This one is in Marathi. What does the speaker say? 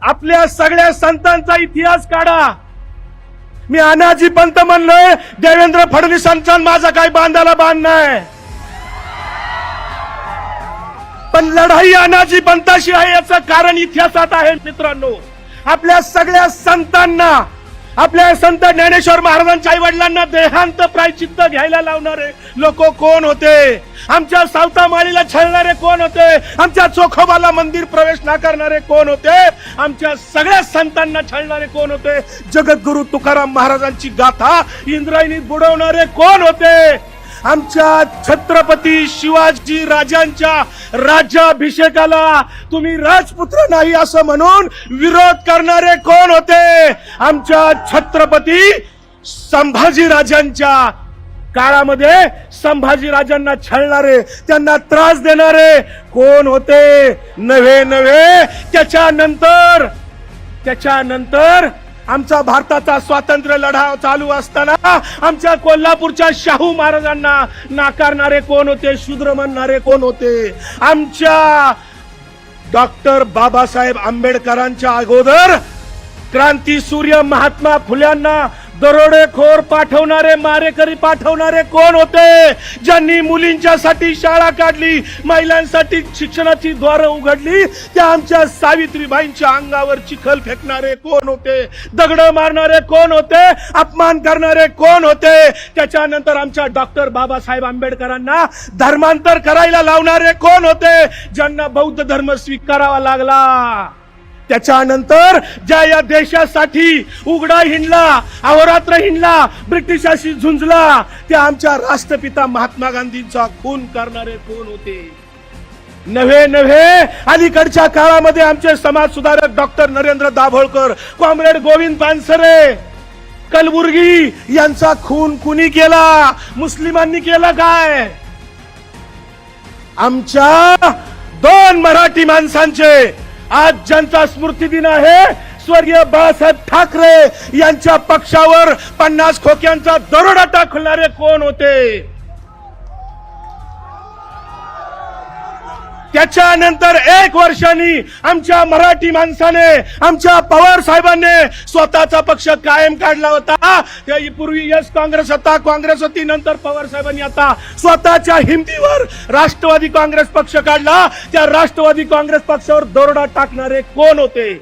आपल्या सगळ्या संतांचा इतिहास काढा. मी अनाजी पंत म्हणलोय, देवेंद्र फडणवीसांचा माझा काही बांधाला बांध नाही, पण लढाई अनाजी पंताशी आहे याचं कारण इतिहासात आहे. मित्रांनो, आपल्या सगळ्या संतांना, आपल्या संत ज्ञानेश्वर महाराजांच्या आई वडिलांना देहांत प्रायचित्त घ्यायला लावणारे लोक कोण होते? आमच्या सावता माळीला छळणारे कोण होते? आमच्या चोखोबाला मंदिर प्रवेश नाकारणारे कोण होते? आमच्या सगळ्या संतांना छळणारे कोण होते? जगद्गुरु तुकाराम महाराजांची गाथा इंद्रायणीत बुडवणारे कोण होते? आमच्या छत्रपती शिवाजी राजांच्या राज्याभिषेकाला तुम्ही राजपुत्र नाही असं म्हणून विरोध करणारे कोण होते? आमच्या छत्रपती संभाजी राजांच्या काळामध्ये संभाजी राजांना छळणारे, त्यांना त्रास देणारे कोण होते? नव्हे त्याच्यानंतर आमचा भारताचा स्वातंत्र्य लढा चालू असताना आमच्या कोल्हापूरच्या शाहू महाराजांना नाकारणारे कोण होते? शूद्र म्हणणारे कोण होते? आमच्या डॉक्टर बाबासाहेब आंबेडकरांच्या अगोदर क्रांती सूर्य महात्मा फुल्यांना दरोडेखोर पाठवणारे, मारेकरी पाठवणारे कोण होते? ज्यांनी मुलींच्यासाठी शाळा काढली, महिलांसाठी शिक्षणाची द्वारं उघडली, त्या आमच्या सावित्रीबाईंच्या अंगावर चिखल फेकणारे कोण होते? दगड मारणारे कोण होते? अपमान करणारे कोण होते? त्याच्यानंतर आमच्या डॉक्टर बाबासाहेब आंबेडकरांना धर्मांतर करायला लावणारे कोण होते? ज्यांना बौद्ध धर्म स्वीकारावा लागला. त्याच्यानंतर ज्या या देशासाठी उघडा हिंडला, अहोरात्र हिंडला, ब्रिटिशाशी झुंजला, त्या आमच्या राष्ट्रपिता महात्मा गांधींचा खून करणारे कोण होते? नव्हे अलीकडच्या काळामध्ये आमचे समाज सुधारक डॉक्टर नरेंद्र दाभोळकर, कॉम्रेड गोविंद पानसरे, कलबुर्गी यांचा खून कुणी केला? मुस्लिमांनी केला काय? आमच्या 2 मराठी माणसांचे आज ज्यांचा स्मृती दिन आहे, स्वर्गीय बाळासाहेब ठाकरे यांच्या पक्षावर 50 खोक्यांचा दरोडा टाकणारे कोण होते? त्याच्यानंतर 1 वर्षांनी आमच्या मराठी माणसाने, आमच्या पवार साहेबांनी स्वतःचा पक्ष कायम काढला होता. पूर्वी यस काँग्रेस होता, काँग्रेस होती, नंतर पवार साहेबांनी आता स्वतःच्या हिमतीवर राष्ट्रवादी काँग्रेस पक्ष काढला. त्या राष्ट्रवादी काँग्रेस पक्षावर दरोडा टाकणारे कोण होते?